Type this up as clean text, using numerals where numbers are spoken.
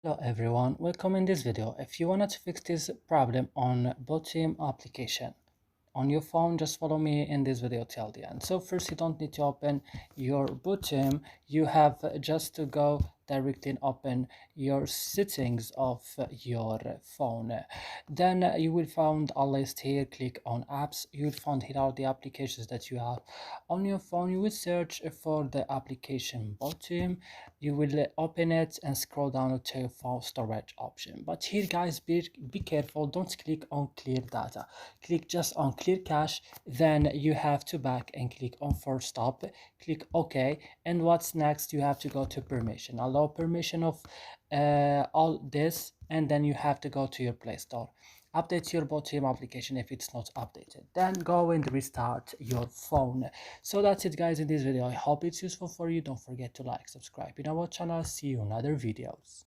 Hello everyone, welcome in this video. If you wanted to fix this problem on Botim application on your phone, just follow me in this video till the end. So first, you don't need to open your Botim. You have just to go directly and open your settings of your phone. Then you will find a list here. Click on apps. You will find here are the applications that you have on your phone. You will search for the application Botim. You will open it and scroll down to your phone storage option. But here guys, be careful, don't click on clear data. Click just on clear cache. Then you have to back and click on force stop. Click OK, and what's next? You have to go to permission, allow permission of all this, and then you have to go to your Play Store, update your Botim application if it's not updated, then go and restart your phone. So that's it guys in this video. I hope it's useful for you. Don't forget to like, subscribe in our channel. See you in other videos.